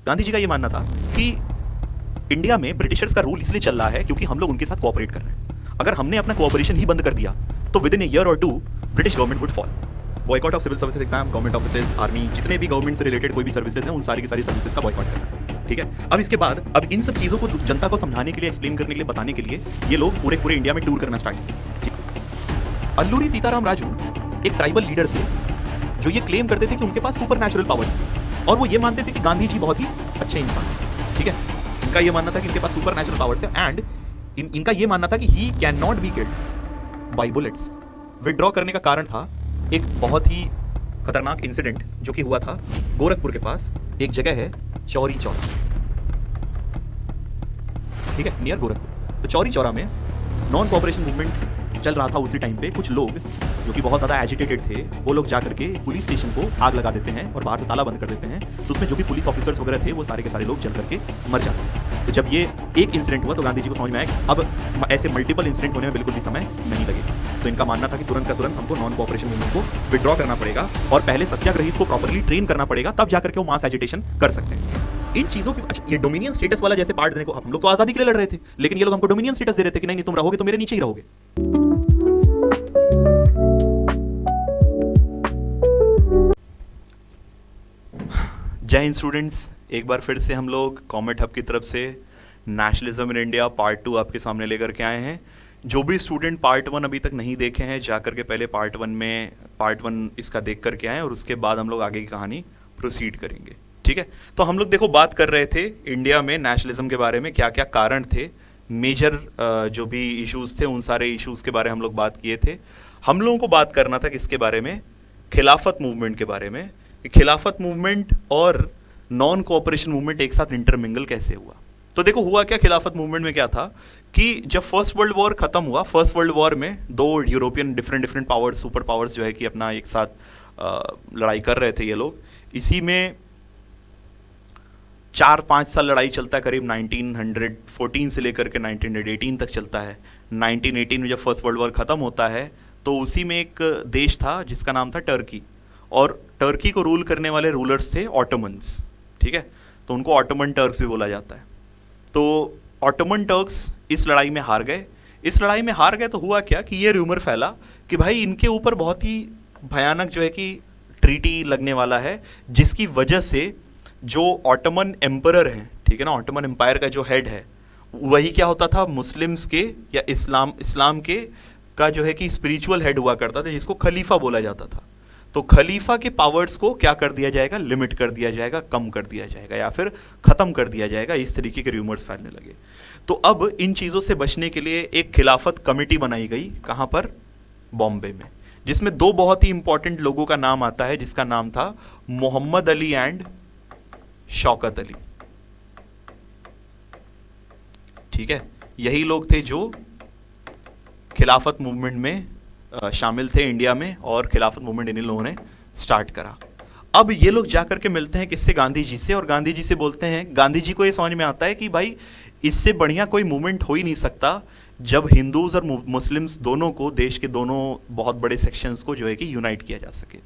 गांधी जी का ये मानना था कि इंडिया में ब्रिटिशर्स का रूल इसलिए चल रहा है क्योंकि हम लोग उनके साथ कोऑपरेट कर रहे हैं। अगर हमने अपना कोऑपरेशन ही बंद कर दिया तो within a year or two British government would fall. Boycott of civil services exam, government offices, army, जितने भी गवर्नमेंट से रिलेटेड कोई भी सर्विसेज हैं उन सारी की सारी सर्विसेज का बॉयकॉट करना। ठीक है, अब इसके बाद अब इन सब चीज़ों को जनता को समझाने के लिए, एक्सप्लेन करने के लिए, बताने के लिए ये लोग पूरे पूरे इंडिया में टूर करना स्टार्ट किया। अल्लूरी सीताराम राजू एक ट्राइबल लीडर थे जो ये क्लेम करते थे कि उनके पास सुपर नेचुरल पावर्स हैं और वो ये मानते थे कि गांधी जी बहुत ही अच्छे इंसान हैं। ठीक है, इनका ये मानना था कि इनके पास सुपर नेचुरल पावर्स है एंड इनका ये मानना था कि he can not be killed by bullets. Withdraw करने का कारण था एक बहुत ही खतरनाक इंसिडेंट जो कि हुआ था गोरखपुर के पास, एक जगह है चौरी चौरा, ठीक है, नियर गोरखपुर। तो चौरी चौरा में नॉन कोऑपरेशन मूवमेंट चल रहा था उसी टाइम पे। कुछ लोग जो कि बहुत ज़्यादा एजिटेटेड थे वो लोग जाकर के पुलिस स्टेशन को आग लगा देते हैं और बाहर से ताला बंद कर देते हैं। तो उसमें जो भी पुलिस ऑफिसर्स वगैरह थे वो सारे के सारे लोग जल करके मर जाते हैं। तो जब ये एक इंसिडेंट हुआ तो गांधी जी को समझ में आया अब ऐसे मल्टीपल इंसिडेंट होने में बिल्कुल भी समय नहीं लगेगा। तो इनका मानना था कि तुरंत का तुरंत हमको नॉन कोऑपरेशन मूवमेंट को विड्रॉ करना पड़ेगा और पहले सत्याग्रही को प्रॉपर्ली ट्रेन करना पड़ेगा, तब जाकर के वो मास एजिटेशन कर सकते हैं। इन चीजों की अच्छा, ये डोमिनियन स्टेटस वाला जैसे पार्ट देने को, हम लोग तो आजादी के लिए लड़ रहे थे लेकिन ये लोग हमको डोमिनियन स्टेटस दे रहे थे कि नहीं तुम रहोगे तो मेरे नीचे ही रहोगे। जय हिंद स्टूडेंट्स, एक बार फिर से हम लोग कॉमेट हब की तरफ से नेशनलिज्म इन इंडिया पार्ट 2 आपके सामने लेकर के आए हैं। जो भी स्टूडेंट पार्ट 1 अभी तक नहीं देखे हैं जाकर के पहले पार्ट 1 इसका देख करके आएँ और उसके बाद हम लोग आगे की कहानी प्रोसीड करेंगे। ठीक है, तो हम लोग देखो बात कर रहे थे इंडिया में नेशनलिज्म के बारे में, क्या क्या कारण थे, मेजर जो भी इश्यूज थे उन सारे इश्यूज के बारे में हम लोग बात किए थे। हम लोगों को बात करना था किसके बारे में, खिलाफत मूवमेंट के बारे में। खिलाफत मूवमेंट और नॉन कोऑपरेशन मूवमेंट एक साथ इंटरमिंगल कैसे हुआ। तो देखो हुआ क्या, खिलाफत मूवमेंट में क्या था कि जब फर्स्ट वर्ल्ड वॉर खत्म हुआ, फर्स्ट वर्ल्ड वॉर में दो European different powers, super powers जो है कि अपना एक साथ लड़ाई कर रहे थे ये लोग। इसी में 4-5 साल लड़ाई चलता है, करीब 1914 से लेकर के 1918 तक चलता है। 1918 में जब फर्स्ट वर्ल्ड वॉर खत्म होता है तो उसी में एक देश था जिसका नाम था टर्की, और टर्की को रूल करने वाले रूलर्स थे ऑटोमन्स। ठीक है, तो उनको ऑटोमन टर्क्स भी बोला जाता है। तो ऑटोमन टर्क्स इस लड़ाई में हार गए। इस लड़ाई में हार गए तो हुआ क्या कि ये रूमर फैला कि भाई इनके ऊपर बहुत ही भयानक जो है कि ट्रीटी लगने वाला है, जिसकी वजह से जो ऑटोमन एम्परर हैं, ठीक है ना, ऑटोमन एम्पायर का जो हेड है वही क्या होता था, मुस्लिम्स के या इस्लाम के का जो है कि स्पिरिचुअल हेड हुआ करता था, जिसको खलीफा बोला जाता था। तो खलीफा के पावर्स को क्या कर दिया जाएगा, लिमिट कर दिया जाएगा, कम कर दिया जाएगा या फिर खत्म कर दिया जाएगा। इस तरीके के रूमर्स फैलने लगे। तो अब इन चीज़ों से बचने के लिए एक खिलाफत कमेटी बनाई गई, कहाँ पर, बॉम्बे में, जिसमें दो बहुत ही इंपॉर्टेंट लोगों का नाम आता है, जिसका नाम था मोहम्मद अली एंड शौकत अली। ठीक है, यही लोग थे जो खिलाफत मूवमेंट में शामिल थे इंडिया में, और खिलाफत मूवमेंट इन लोगों ने स्टार्ट करा। अब ये लोग जाकर के मिलते हैं किससे, गांधी जी से, और गांधी जी से बोलते हैं, गांधी जी को ये समझ में आता है कि भाई इससे बढ़िया कोई मूवमेंट हो ही नहीं सकता जब हिंदूज और मुस्लिम्स दोनों को, देश के दोनों बहुत बड़े सेक्शंस को जो है कि यूनाइट किया जा सके।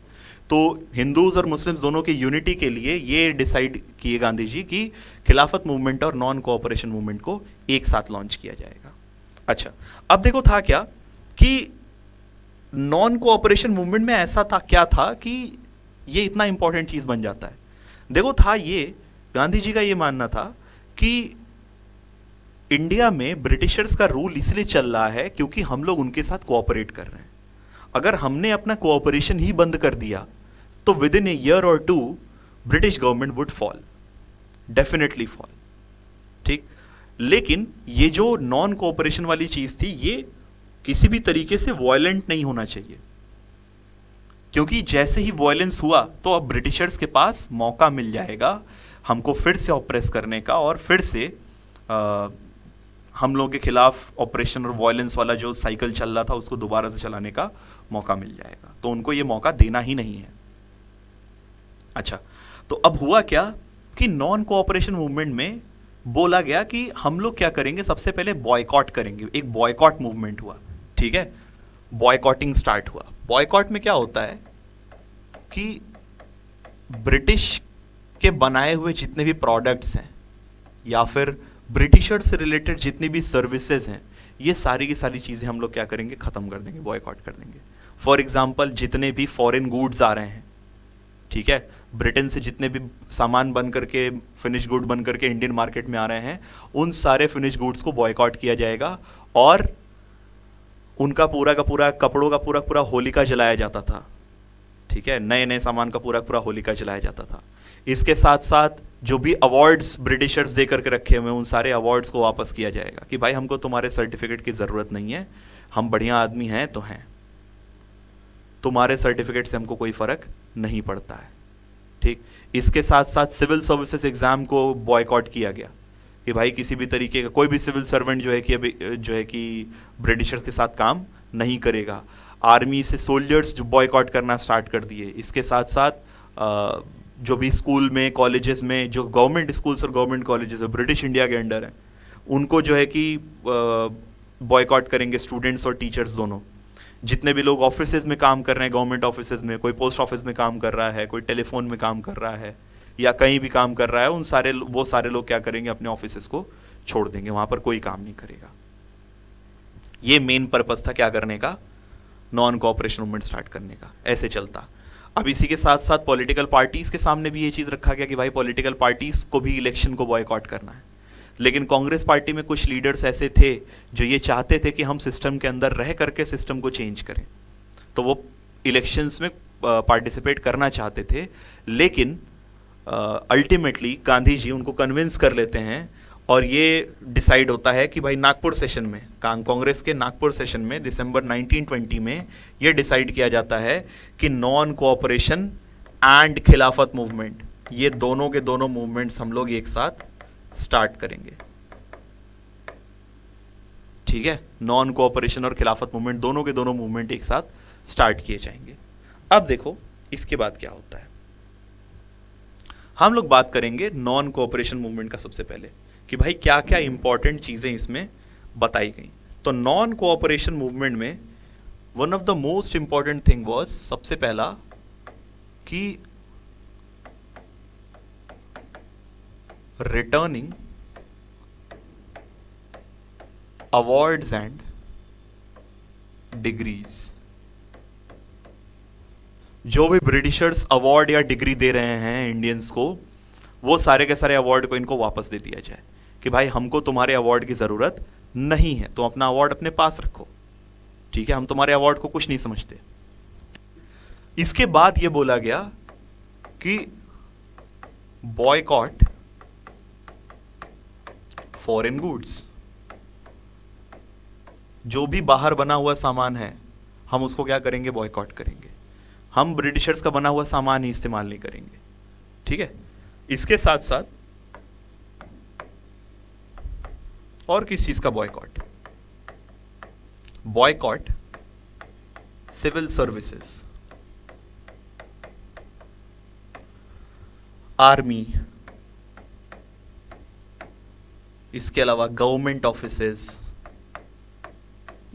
तो हिंदूज और मुस्लिम्स दोनों की यूनिटी के लिए ये डिसाइड किए गांधी जी कि खिलाफत मूवमेंट और नॉन कोऑपरेशन मूवमेंट को एक साथ लॉन्च किया जाएगा। अच्छा, अब देखो था क्या कि नॉन कोऑपरेशन मूवमेंट में ऐसा था, क्या था कि ये इतना इंपॉर्टेंट चीज बन जाता है। देखो था ये, गांधी जी का ये मानना था कि इंडिया में ब्रिटिशर्स का रूल इसलिए चल रहा है क्योंकि हम लोग उनके साथ कोऑपरेट कर रहे हैं। अगर हमने अपना कोऑपरेशन ही बंद कर दिया तो within a year or two British government would fall, definitely fall. ठीक, लेकिन ये जो नॉन कोऑपरेशन वाली चीज थी, ये किसी भी तरीके से वॉयलेंट नहीं होना चाहिए, क्योंकि जैसे ही वॉयलेंस हुआ तो अब ब्रिटिशर्स के पास मौका मिल जाएगा हमको फिर से ऑप्रेस करने का, और फिर से हम लोगों के खिलाफ ऑपरेशन और वॉयलेंस वाला जो साइकिल चल रहा था उसको दोबारा से चलाने का मौका मिल जाएगा। तो उनको ये मौका देना ही नहीं है। अच्छा, तो अब हुआ क्या कि नॉन कोऑपरेशन मूवमेंट में बोला गया कि हम लोग क्या करेंगे, सबसे पहले बॉयकॉट करेंगे। एक बॉयकॉट मूवमेंट हुआ। ठीक है, बॉयकॉटिंग स्टार्ट हुआ। बॉयकॉट में क्या होता है कि ब्रिटिश के बनाए हुए जितने भी प्रोडक्ट्स हैं या फिर ब्रिटिशर्स से रिलेटेड जितनी भी सर्विसेज हैं, ये सारी की सारी चीज़ें हम लोग क्या करेंगे, ख़त्म कर देंगे, बॉयकॉट कर देंगे। फॉर एग्जाम्पल जितने भी फॉरेन गुड्स आ रहे हैं, ठीक है, ब्रिटेन से जितने भी सामान बन करके फिनिश गुड बन करके इंडियन मार्केट में आ रहे हैं, उन सारे फिनिश गुड्स को बॉयकॉट किया जाएगा और उनका पूरा का पूरा कपड़ों का पूरा पूरा होलिका जलाया जाता था, ठीक है, नए नए सामान का पूरा पूरा होलिका जलाया जाता था। इसके साथ साथ जो भी अवार्ड्स ब्रिटिशर्स दे करके रखे हुए हैं, उन सारे अवार्ड्स को वापस किया जाएगा कि भाई हमको तुम्हारे सर्टिफिकेट की ज़रूरत नहीं है, हम बढ़िया आदमी हैं तो हैं, तुम्हारे सर्टिफिकेट से हमको कोई फ़र्क नहीं पड़ता है, ठीक। इसके साथ साथ सिविल सर्विसेज एग्ज़ाम को बॉयकॉट किया गया कि भाई किसी भी तरीके का कोई भी सिविल सर्वेंट जो है कि ब्रिटिशर्स के साथ काम नहीं करेगा। आर्मी से सोल्जर्स जो बॉयकॉट करना स्टार्ट कर दिए। इसके साथ साथ जो भी स्कूल में कॉलेजेस में जो गवर्नमेंट स्कूल्स और गवर्नमेंट कॉलेजेस है ब्रिटिश इंडिया के अंडर है, उनको जो है कि बॉयकॉट करेंगे स्टूडेंट्स और टीचर्स दोनों। जितने भी लोग ऑफिसेज में काम कर रहे हैं, गवर्नमेंट ऑफिसेज में, कोई पोस्ट ऑफिस में काम कर रहा है, कोई टेलीफोन में काम कर रहा है या कहीं भी काम कर रहा है, वो सारे लोग क्या करेंगे, अपने ऑफिसेज को छोड़ देंगे, वहां पर कोई काम नहीं करेगा। ये मेन पर्पस था क्या करने का, नॉन कोऑपरेशन मूवमेंट स्टार्ट करने का। ऐसे चलता। अब इसी के साथ साथ पॉलिटिकल पार्टीज के सामने भी ये चीज रखा गया कि भाई पॉलिटिकल पार्टीज को भी इलेक्शन को बॉयकॉट करना है। लेकिन कांग्रेस पार्टी में कुछ लीडर्स ऐसे थे जो ये चाहते थे कि हम सिस्टम के अंदर रह करके सिस्टम को चेंज करें, तो वो इलेक्शंस में पार्टिसिपेट करना चाहते थे। लेकिन अल्टीमेटली गांधी जी उनको कन्विंस कर लेते हैं और ये डिसाइड होता है कि भाई नागपुर सेशन में, कांग्रेस के नागपुर सेशन में दिसंबर 1920 में ये डिसाइड किया जाता है कि नॉन कोऑपरेशन एंड खिलाफत मूवमेंट, ये दोनों के दोनों मूवमेंट्स हम लोग एक साथ स्टार्ट करेंगे, ठीक है। नॉन कोऑपरेशन और खिलाफत मूवमेंट, दोनों के दोनों मूवमेंट एक साथ स्टार्ट किए जाएंगे। अब देखो इसके बाद क्या होता है, हम लोग बात करेंगे नॉन कोऑपरेशन मूवमेंट का सबसे पहले कि भाई क्या क्या इंपॉर्टेंट चीजें इसमें बताई गई। तो नॉन कोऑपरेशन मूवमेंट में one of the most important thing was, सबसे पहला कि रिटर्निंग अवार्ड्स एंड डिग्रीज। जो भी ब्रिटिशर्स अवार्ड या डिग्री दे रहे हैं इंडियंस को, वो सारे के सारे अवार्ड को इनको वापस दे दिया जाए कि भाई हमको तुम्हारे अवार्ड की जरूरत नहीं है, तुम अपना अवार्ड अपने पास रखो, ठीक है, हम तुम्हारे अवार्ड को कुछ नहीं समझते। इसके बाद ये बोला गया कि बॉयकॉट फॉरेन गुड्स, जो भी बाहर बना हुआ सामान है हम उसको क्या करेंगे, बॉयकॉट करेंगे। हम ब्रिटिशर्स का बना हुआ सामान ही इस्तेमाल नहीं करेंगे, ठीक है। इसके साथ साथ और किस चीज का boycott, boycott civil services, army, इसके अलावा गवर्नमेंट ऑफिसेज,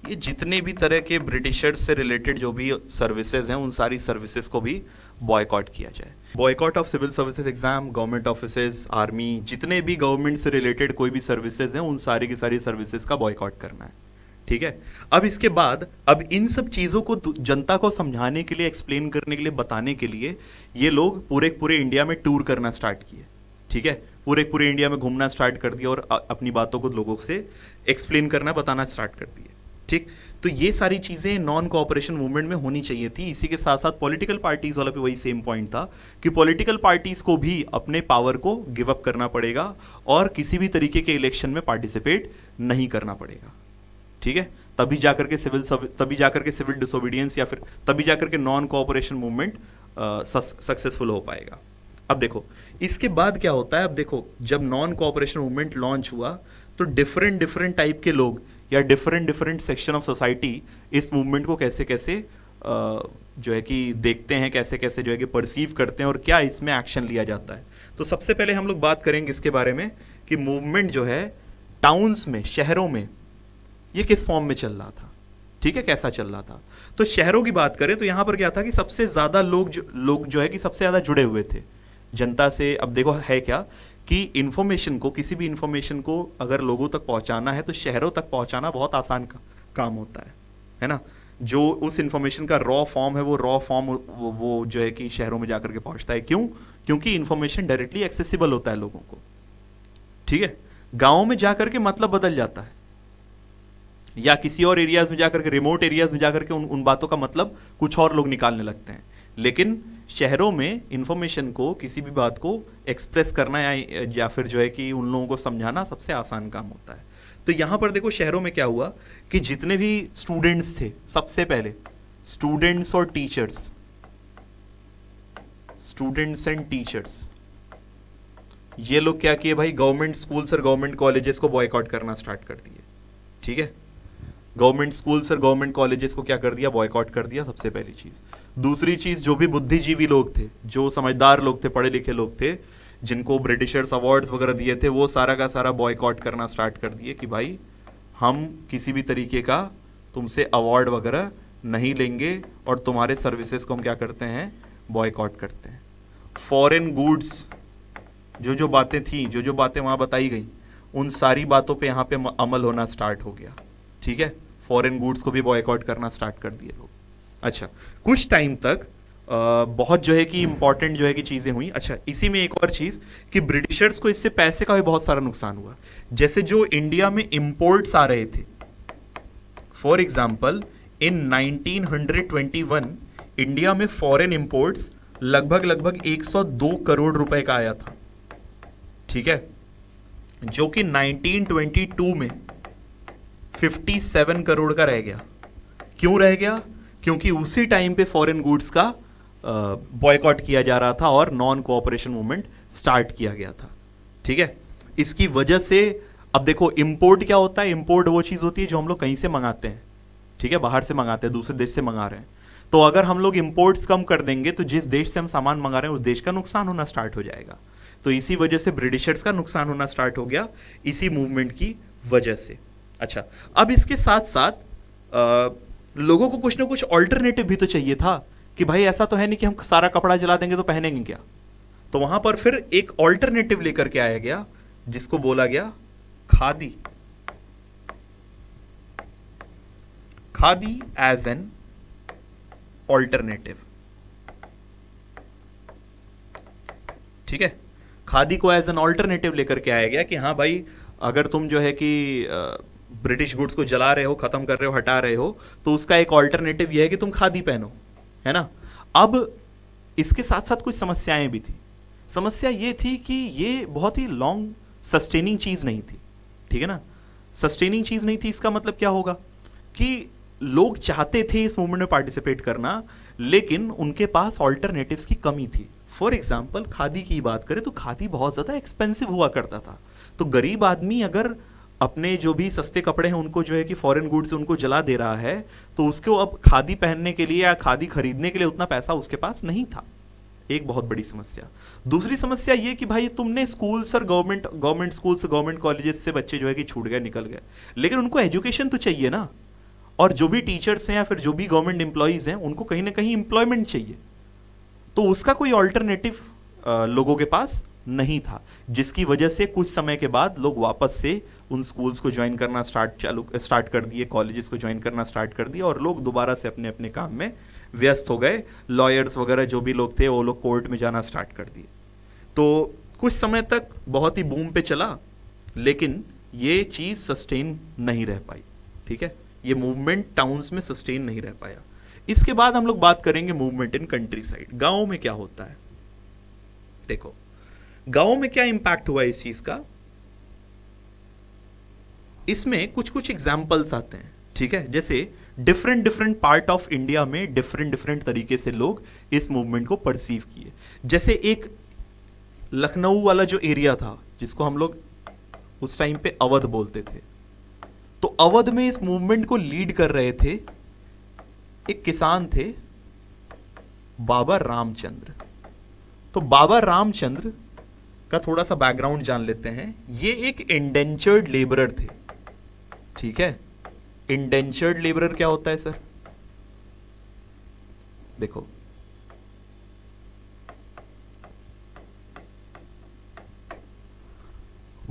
ये जितने भी तरह के ब्रिटिशर्स से रिलेटेड जो भी सर्विसेज हैं, उन सारी सर्विसेज को भी बॉयकॉट किया जाए। Boycott of civil services exam, government offices, army, जितने भी गवर्नमेंट से रिलेटेड कोई भी सर्विसेज हैं, उन सारी की सारी सर्विसेज का बॉयकॉट करना है, ठीक है। अब इसके बाद, अब इन सब चीज़ों को जनता को समझाने के लिए, एक्सप्लेन करने के लिए, बताने के लिए ये लोग पूरे इंडिया में टूर करना स्टार्ट किए, ठीक है। पूरे इंडिया में घूमना स्टार्ट कर दिया और अपनी बातों को लोगों से एक्सप्लेन करना, बताना स्टार्ट कर दिए, ठीक। तो ये सारी चीजें नॉन कोऑपरेशन मूवमेंट में होनी चाहिए थी। इसी के साथ साथ पॉलिटिकल पार्टीज वाला भी वही सेम पॉइंट था कि पॉलिटिकल पार्टीज को भी अपने पावर को गिव अप करना पड़ेगा और किसी भी तरीके के इलेक्शन में पार्टिसिपेट नहीं करना पड़ेगा, ठीक है। तभी जाकर के सिविल डिसोबीडियंस या फिर तभी जाकर के नॉन कोऑपरेशन मूवमेंट सक्सेसफुल हो पाएगा। अब देखो इसके बाद क्या होता है। अब देखो जब नॉन कोऑपरेशन मूवमेंट लॉन्च हुआ तो डिफरेंट टाइप के लोग या डिफरेंट सेक्शन ऑफ सोसाइटी इस मूवमेंट को कैसे जो है कि देखते हैं, कैसे जो है कि परसीव करते हैं और क्या इसमें एक्शन लिया जाता है। तो सबसे पहले हम लोग बात करेंगे इसके बारे में कि मूवमेंट जो है टाउन्स में, शहरों में, ये किस फॉर्म में चल रहा था, ठीक है, कैसा चल रहा था। तो शहरों की बात करें तो यहां पर क्या था कि सबसे ज्यादा लोग जो है कि सबसे ज्यादा जुड़े हुए थे जनता से। अब देखो है क्या कि इंफॉर्मेशन को, किसी भी इंफॉर्मेशन को अगर लोगों तक पहुंचाना है तो शहरों तक पहुंचाना बहुत आसान काम होता है ना। जो उस इंफॉर्मेशन का रॉ फॉर्म है वो रॉ फॉर्म वो जो है कि शहरों में जाकर के पहुंचता है। क्यों? क्योंकि इंफॉर्मेशन डायरेक्टली एक्सेसिबल होता है लोगों को, ठीक है। गांवों में जाकर के मतलब बदल जाता है, या किसी और एरियाज में जाकर के, रिमोट एरियाज में जाकर के उन बातों का मतलब कुछ और लोग निकालने लगते हैं। लेकिन शहरों में इंफॉर्मेशन को, किसी भी बात को एक्सप्रेस करना या फिर जो है कि उन लोगों को समझाना सबसे आसान काम होता है। तो यहां पर देखो शहरों में क्या हुआ कि जितने भी स्टूडेंट्स थे, सबसे पहले स्टूडेंट्स और टीचर्स, स्टूडेंट्स एंड टीचर्स, ये लोग क्या किए भाई, गवर्नमेंट स्कूल्स और गवर्नमेंट कॉलेजेस को बॉयकॉट करना स्टार्ट कर दिए, ठीक है। गवर्नमेंट स्कूल्स और गवर्नमेंट कॉलेजेस को क्या कर दिया, बॉयकॉट कर दिया, सबसे पहली चीज। दूसरी चीज, जो भी बुद्धिजीवी लोग थे, जो समझदार लोग थे, पढ़े लिखे लोग थे, जिनको ब्रिटिशर्स अवार्ड्स वगैरह दिए थे, वो सारा का सारा बॉयकॉट करना स्टार्ट कर दिए कि भाई हम किसी भी तरीके का तुमसे अवार्ड वगैरह नहीं लेंगे और तुम्हारे सर्विसेज को हम क्या करते हैं, बॉयकॉट करते हैं। फॉरेन गुड्स, जो जो बातें थी, जो जो बातें वहां बताई गई, उन सारी बातों पे यहाँ पे अमल होना स्टार्ट हो गया, ठीक है। फॉरेन गुड्स को भी बॉयकॉट करना स्टार्ट कर दिए लोग। अच्छा, कुछ टाइम तक बहुत जो है कि इंपॉर्टेंट जो है कि चीजें हुई। अच्छा, इसी में एक और चीज कि ब्रिटिशर्स को इससे पैसे का भी बहुत सारा नुकसान हुआ। जैसे जो इंडिया में इंपोर्ट्स आ रहे थे, फॉर एग्जाम्पल इन 1921 इंडिया में फॉरेन इंपोर्ट्स लगभग 102 करोड़ रुपए का आया था, ठीक है, जो कि 1922 में 57 करोड़ का रह गया। क्यों रह गया? क्योंकि उसी टाइम पे फॉरेन गुड्स का बॉयकॉट किया जा रहा था और नॉन कोऑपरेशन मूवमेंट स्टार्ट किया गया था, ठीक है। इसकी वजह से अब देखो इंपोर्ट क्या होता है, इंपोर्ट वो चीज होती है जो हम लोग कहीं से मंगाते हैं, ठीक है, बाहर से मंगाते हैं, दूसरे देश से मंगा रहे हैं। तो अगर हम लोग इंपोर्ट्स कम कर देंगे तो जिस देश से हम सामान मंगा रहे हैं उस देश का नुकसान होना स्टार्ट हो जाएगा। तो इसी वजह से ब्रिटिशर्स का नुकसान होना स्टार्ट हो गया, इसी मूवमेंट की वजह से। अच्छा, अब इसके साथ साथ लोगों को कुछ ना कुछ ऑल्टरनेटिव भी तो चाहिए था कि भाई ऐसा तो है नहीं कि हम सारा कपड़ा जला देंगे तो पहनेंगे क्या। तो वहां पर फिर एक ऑल्टरनेटिव लेकर के आया गया जिसको बोला गया khadi. Khadi as an alternative, ठीक है। खादी को एज एन ऑल्टरनेटिव लेकर के आया गया कि हाँ भाई, अगर तुम जो है कि ब्रिटिश गुड्स को जला रहे हो, खत्म कर रहे हो, हटा रहे हो, तो उसका एक ऑल्टरनेटिव यह है कि तुम खादी पहनो, है ना। अब इसके साथ साथ कुछ समस्याएं भी थी। समस्या ये थी कि ये बहुत ही लॉन्ग सस्टेनिंग चीज नहीं थी, ठीक है ना। सस्टेनिंग चीज नहीं थी, इसका मतलब क्या होगा कि लोग चाहते थे इस मूवमेंट में पार्टिसिपेट करना, लेकिन उनके पास ऑल्टरनेटिव्स की कमी थी। फॉर एग्जाम्पल खादी की बात करें तो खादी बहुत ज्यादा एक्सपेंसिव हुआ करता था। तो गरीब आदमी अगर अपने जो भी सस्ते कपड़े हैं उनको जो है कि फॉरेन गुड्स से उनको जला दे रहा है, तो उसको अब खादी पहनने के लिए या खादी खरीदने के लिए उतना पैसा उसके पास नहीं था। एक बहुत बड़ी समस्या। दूसरी समस्या ये कि भाई तुमने स्कूल्स और गवर्नमेंट स्कूल्स, गवर्नमेंट कॉलेजेस से बच्चे जो है कि छूट गए, निकल गए, लेकिन उनको एजुकेशन तो चाहिए ना। और जो भी टीचर्स हैं या फिर जो भी गवर्नमेंट एम्प्लॉइज हैं उनको कहीं ना कहीं एम्प्लॉयमेंट चाहिए। तो उसका कोई ऑल्टरनेटिव लोगों के पास नहीं था, जिसकी वजह से कुछ समय के बाद लोग वापस से उन स्कूल्स को ज्वाइन करना स्टार्ट कर दिए, कॉलेजेस को ज्वाइन करना स्टार्ट कर दिया, और लोग दोबारा से अपने अपने काम में व्यस्त हो गए। लॉयर्स वगैरह जो भी लोग थे वो लोग कोर्ट में जाना स्टार्ट कर दिए। तो कुछ समय तक बहुत ही बूम पे चला, लेकिन ये चीज सस्टेन नहीं रह पाई, ठीक है। ये मूवमेंट टाउन्स में सस्टेन नहीं रह पाया। इसके बाद हम लोग बात करेंगे मूवमेंट इन कंट्री साइड। गांवों में क्या होता है, देखो गांवों में क्या इंपैक्ट हुआ इस चीज का। इसमें कुछ कुछ एग्जाम्पल्स आते हैं, ठीक है। जैसे different different part of India में डिफरेंट डिफरेंट तरीके से लोग इस मूवमेंट को परसीव किए। जैसे एक लखनऊ वाला जो एरिया था, जिसको हम लोग उस टाइम पे अवध बोलते थे, तो अवध में इस मूवमेंट को लीड कर रहे थे एक किसान थे, बाबा रामचंद्र। तो बाबा रामचंद्र का थोड़ा सा बैकग्राउंड जान लेते हैं। ये एक इंडेंचर्ड लेबरर थे, ठीक है। इंडेंचर्ड लेबरर क्या होता है सर? देखो,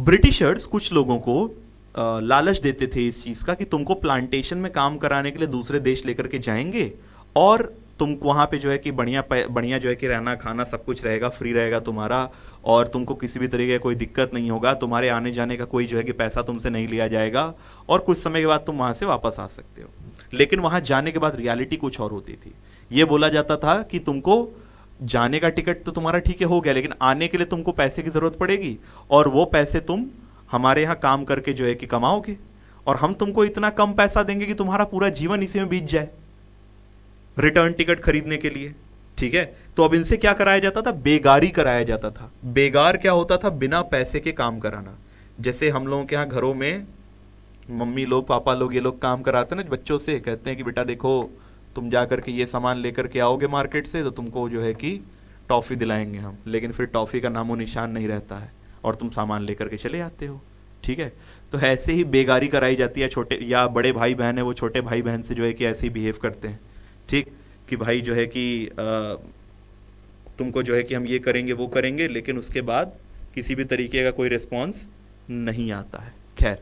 ब्रिटिशर्स कुछ लोगों को लालच देते थे इस चीज का कि तुमको प्लांटेशन में काम कराने के लिए दूसरे देश लेकर के जाएंगे और तुम वहां पे जो है कि बढ़िया बढ़िया जो है कि रहना खाना सब कुछ रहेगा, फ्री रहेगा तुम्हारा, और तुमको किसी भी तरीके का कोई दिक्कत नहीं होगा, तुम्हारे आने जाने का कोई जो है कि पैसा तुमसे नहीं लिया जाएगा और कुछ समय के बाद तुम वहां से वापस आ सकते हो। लेकिन वहां जाने के बाद रियलिटी कुछ और होती थी। ये बोला जाता था कि तुमको जाने का टिकट तो तुम्हारा ठीक है हो गया, लेकिन आने के लिए तुमको पैसे की जरूरत पड़ेगी और वो पैसे तुम हमारे यहाँ काम करके जो है कि कमाओगे और हम तुमको इतना कम पैसा देंगे कि तुम्हारा पूरा जीवन इसी में बीत जाए रिटर्न टिकट खरीदने के लिए। ठीक है, तो अब इनसे क्या कराया जाता था? बेगारी कराया जाता था। बेगार क्या होता था? बिना पैसे के काम कराना। जैसे हम लोगों के यहाँ घरों में मम्मी लोग पापा लोग ये लोग काम कराते हैं ना बच्चों से, कहते हैं कि बेटा देखो तुम जा करके ये सामान लेकर के आओगे मार्केट से तो तुमको जो है कि टॉफी दिलाएंगे हम, लेकिन फिर टॉफी का नामो निशान नहीं रहता है और तुम सामान लेकर के चले आते हो। ठीक है, तो ऐसे ही बेगारी कराई जाती है। छोटे या बड़े भाई बहन है वो छोटे भाई बहन से जो है कि ऐसे ही बिहेव करते हैं। ठीक, कि भाई जो है कि तुमको जो है कि हम ये करेंगे वो करेंगे, लेकिन उसके बाद किसी भी तरीके का कोई रिस्पॉन्स नहीं आता है। खैर,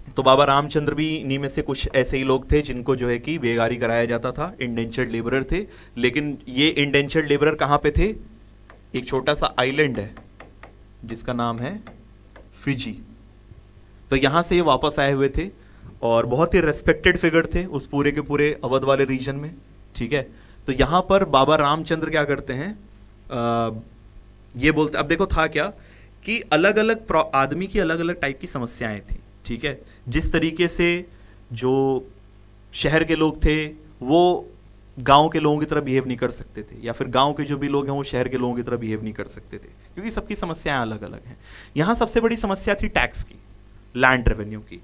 तो बाबा रामचंद्र भी इन्हीं में से कुछ ऐसे ही लोग थे जिनको जो है कि बेगारी कराया जाता था, इंडेंचर्ड लेबरर थे। लेकिन ये इंडेंचर्ड लेबरर कहाँ पे थे? एक छोटा सा आइलैंड है जिसका नाम है फिजी, तो यहाँ से ये वापस आए हुए थे और बहुत ही रेस्पेक्टेड फिगर थे उस पूरे के पूरे अवध वाले रीजन में। ठीक है, तो यहाँ पर बाबा रामचंद्र क्या करते हैं, ये बोलते, अब देखो था क्या कि अलग अलग आदमी की अलग अलग टाइप की समस्याएं थी। ठीक है, जिस तरीके से जो शहर के लोग थे वो गांव के लोगों की तरह बिहेव नहीं कर सकते थे, या फिर गांव के जो भी लोग हैं वो शहर के लोगों की तरह बिहेव नहीं कर सकते थे, क्योंकि सबकी समस्याएं अलग अलग हैं। यहाँ सबसे बड़ी समस्या थी टैक्स की, लैंड रेवेन्यू की।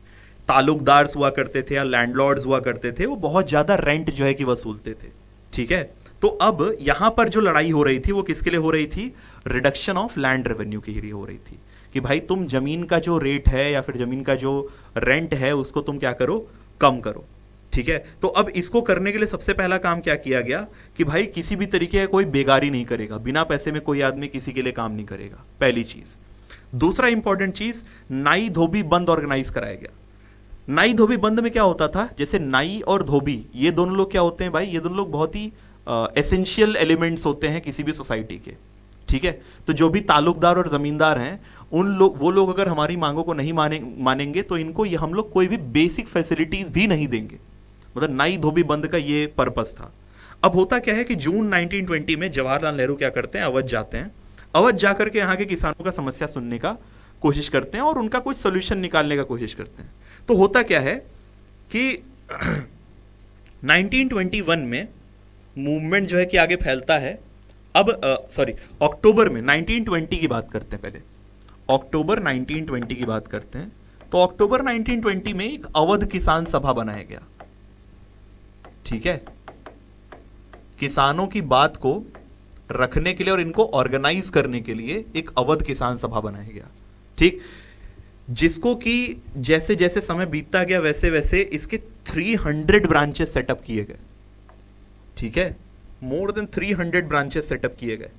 तालुकदार हुआ करते थे या लैंडलॉर्ड्स हुआ करते थे, वो बहुत ज्यादा रेंट जो है कि वसूलते थे। ठीक है, तो अब यहां पर जो लड़ाई हो रही थी वो किसके लिए हो रही थी? रिडक्शन ऑफ लैंड रेवेन्यू के लिए हो रही थी कि भाई तुम जमीन का जो रेट है या फिर जमीन का जो रेंट है उसको तुम क्या करो, कम करो। ठीक है, तो अब इसको करने के लिए सबसे पहला काम क्या किया गया कि भाई किसी भी तरीके का कोई बेगारी नहीं करेगा, बिना पैसे में कोई आदमी किसी के लिए काम नहीं करेगा, पहली चीज। दूसरा इंपॉर्टेंट चीज, नाई धोबी बंद ऑर्गेनाइज कराया गया। नाई धोबी बंद में क्या होता था, जैसे नाई और धोबी ये दोनों लोग क्या होते हैं भाई, ये दोनों लोग बहुत ही एसेंशियल एलिमेंट्स होते हैं किसी भी सोसाइटी के। ठीक है, तो जो भी तालुकदार और जमींदार हैं वो लोग अगर हमारी मांगों को नहीं मानेंगे तो इनको ये हम लोग कोई भी बेसिक फैसिलिटीज भी नहीं देंगे। मतलब नाई धोबी बंद का ये पर्पस था। अब होता क्या है कि जून 1920 में जवाहरलाल नेहरू क्या करते हैं, अवध जाते हैं। अवध जाकर के यहाँ के किसानों का समस्या सुनने का कोशिश करते हैं और उनका कुछ सोल्यूशन निकालने का कोशिश करते हैं। तो होता क्या है कि 1921 में मूवमेंट जो है कि आगे फैलता है। अब अक्टूबर में 1920 की बात करते हैं, पहले अक्टूबर 1920 की बात करते हैं। तो अक्टूबर 1920 में एक अवध किसान सभा बनाया गया। ठीक है, किसानों की बात को रखने के लिए और इनको ऑर्गेनाइज करने के लिए एक अवध किसान सभा बनाया गया। ठीक, जिसको कि जैसे जैसे समय बीतता गया वैसे वैसे इसके 300 ब्रांचेस सेटअप किए गए। ठीक है, मोर देन 300 ब्रांचेस सेटअप किए गए।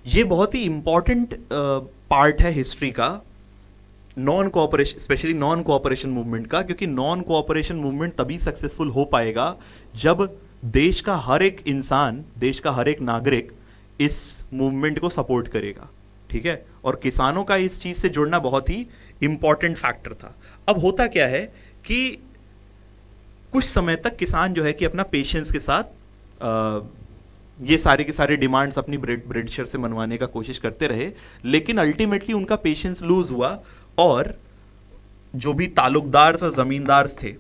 ये बहुत ही इंपॉर्टेंट पार्ट है हिस्ट्री का, non cooperation, specially non cooperation movement का, क्योंकि नॉन कोऑपरेशन मूवमेंट तभी सक्सेसफुल हो पाएगा जब देश का हर एक इंसान, देश का हर एक नागरिक इस मूवमेंट को सपोर्ट करेगा। ठीक है, और किसानों का इस चीज से जुड़ना बहुत ही इंपॉर्टेंट फैक्टर था। अब होता क्या है कि कुछ समय तक किसान जो है कि अपना पेशेंस के साथ ये सारे के सारे डिमांड्स अपनी ब्रिटिशर से मनवाने का कोशिश करते रहे, लेकिन अल्टीमेटली उनका पेशेंस लूज हुआ और जो भी तालुकदार और जमींदार थे,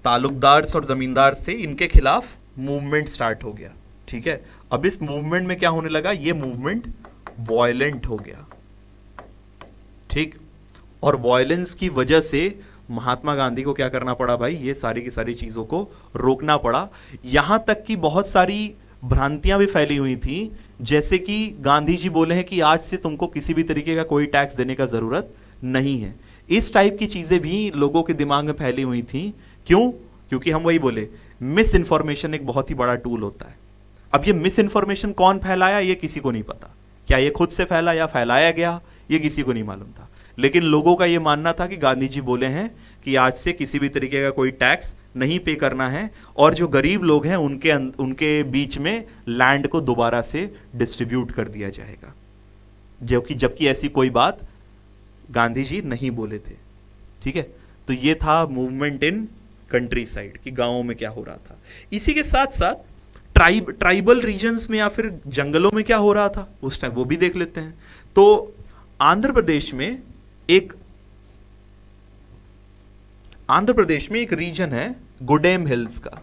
तालुकदार और जमींदार से इनके खिलाफ मूवमेंट स्टार्ट हो गया। ठीक है, अब इस मूवमेंट में क्या होने लगा, ये मूवमेंट वॉयलेंट हो गया। ठीक, और वॉयलेंस की वजह से महात्मा गांधी को क्या करना पड़ा भाई, ये सारी की सारी चीजों को रोकना पड़ा। यहां तक कि बहुत सारी भ्रांतियां भी फैली हुई थी, जैसे कि गांधी जी बोले हैं कि आज से तुमको किसी भी तरीके का कोई टैक्स देने का जरूरत नहीं है। इस टाइप की चीजें भी लोगों के दिमाग में फैली हुई थी क्यों? क्योंकि हम वही बोले, मिस इन्फॉर्मेशन एक बहुत ही बड़ा टूल होता है। अब ये मिस इन्फॉर्मेशन कौन फैलाया ये किसी को नहीं पता, क्या ये खुद से फैला या फैलाया गया ये किसी को नहीं मालूम था। लेकिन लोगों का ये मानना था कि गांधी जी बोले हैं कि आज से किसी भी तरीके का कोई टैक्स नहीं पे करना है, और जो गरीब लोग हैं उनके बीच में लैंड को दोबारा से डिस्ट्रीब्यूट कर दिया जाएगा, जबकि ऐसी कोई बात गांधी जी नहीं बोले थे। ठीक है, तो ये था मूवमेंट इन कंट्री साइड कि गांवों में क्या हो रहा था। इसी के साथ साथ ट्राइबल रीजन्स में या फिर जंगलों में क्या हो रहा था उस टाइम, वो भी देख लेते हैं। तो आंध्र प्रदेश में एक रीजन है गुडेम हिल्स का।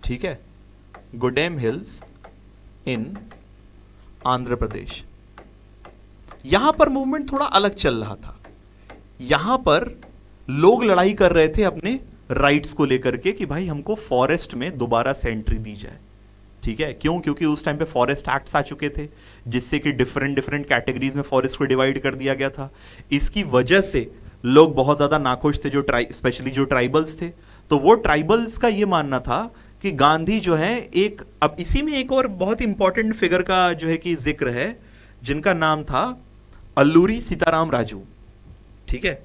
ठीक है, गुडेम हिल्स इन आंध्र प्रदेश। यहां पर मूवमेंट थोड़ा अलग चल रहा था। यहां पर लोग लड़ाई कर रहे थे अपने राइट्स को लेकर के कि भाई हमको फॉरेस्ट में दोबारा से एंट्री दी जाए। ठीक है, क्यों? क्योंकि उस टाइम पे फॉरेस्ट एक्ट्स आ चुके थे जिससे कि डिफरेंट कैटेगरीज में फॉरेस्ट को डिवाइड कर दिया गया था। इसकी वजह से लोग बहुत ज्यादा नाखुश थे, स्पेशली जो ट्राइबल्स थे। तो वो ट्राइबल्स का ये मानना था कि गांधी जो है अब इसी में एक और बहुत इंपॉर्टेंट फिगर का जो है कि जिक्र है, जिनका नाम था अल्लूरी सीताराम राजू। ठीक है,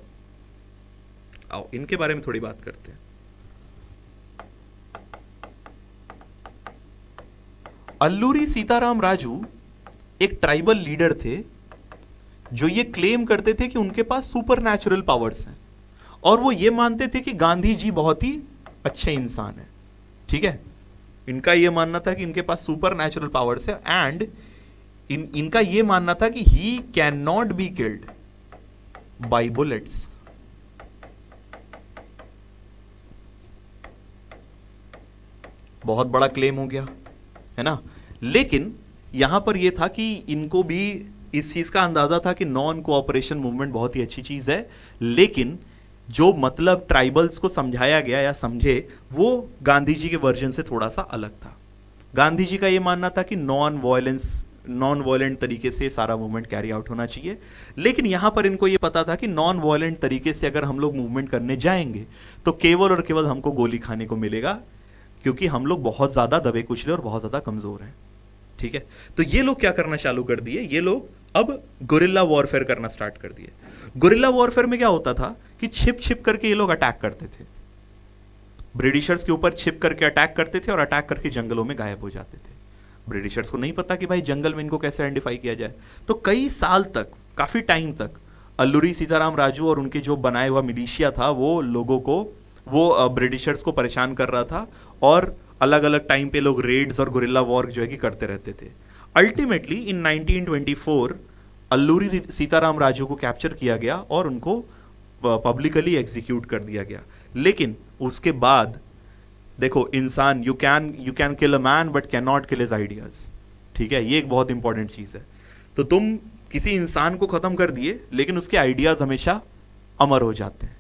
आओ इनके बारे में थोड़ी बात करते हैं। अल्लूरी सीताराम राजू एक ट्राइबल लीडर थे जो ये क्लेम करते थे कि उनके पास सुपर नेचुरल पावर्स हैं, और वो ये मानते थे कि गांधी जी बहुत ही अच्छे इंसान हैं। ठीक है, इनका ये मानना था कि इनके पास सुपर नेचुरल पावर्स है, एंड इनका ये मानना था कि he can not be killed by bullets. बहुत बड़ा क्लेम हो गया है ना। लेकिन यहां पर यह था कि इनको भी इस चीज का अंदाजा था कि नॉन कोऑपरेशन मूवमेंट बहुत ही अच्छी चीज है, लेकिन जो मतलब ट्राइबल्स को समझाया गया या समझे वो गांधी जी के वर्जन से थोड़ा सा अलग था। गांधी जी का यह मानना था कि नॉन वायलेंट तरीके से सारा मूवमेंट कैरी आउट होना चाहिए। लेकिन यहां पर इनको यह पता था कि नॉन वायलेंट तरीके से अगर हम लोग मूवमेंट करने जाएंगे तो केवल और केवल हमको गोली खाने को मिलेगा, क्योंकि हम लोग बहुत ज्यादा दबे कुचले और बहुत ज्यादा कमजोर हैं। ठीक है, तो ये लोग क्या करना चालू कर दिए, ये लोग अब गुरिल्ला वॉरफेयर करना स्टार्ट कर दिए। गुरिल्ला वॉरफेयर में क्या होता था कि छिप छिप करके ये लोग अटैक करते थे, ब्रिटिशर्स के ऊपर छिप करके अटैक करते थे और अटैक करके जंगलों में गायब हो जाते थे। ब्रिटिशर्स को नहीं पता कि भाई जंगल में इनको कैसे आइडेंटिफाई किया जाए। तो कई साल तक, काफी टाइम तक अल्लूरी सीताराम राजू और उनके जो बनाए हुआ मिलिशिया था वो लोगों को, वो ब्रिटिशर्स को परेशान कर रहा था, और अलग अलग टाइम पे लोग रेड्स और गुरिल्ला वॉर जो है कि करते रहते थे। अल्टीमेटली इन 1924 अल्लूरी सीताराम राजू को कैप्चर किया गया और उनको पब्लिकली एग्जीक्यूट कर दिया गया। लेकिन उसके बाद देखो, इंसान, you can kill a man but can not kill his ideas. ठीक है, ये एक बहुत इंपॉर्टेंट चीज है। तो तुम किसी इंसान को खत्म कर दिए लेकिन उसके आइडियाज हमेशा अमर हो जाते हैं।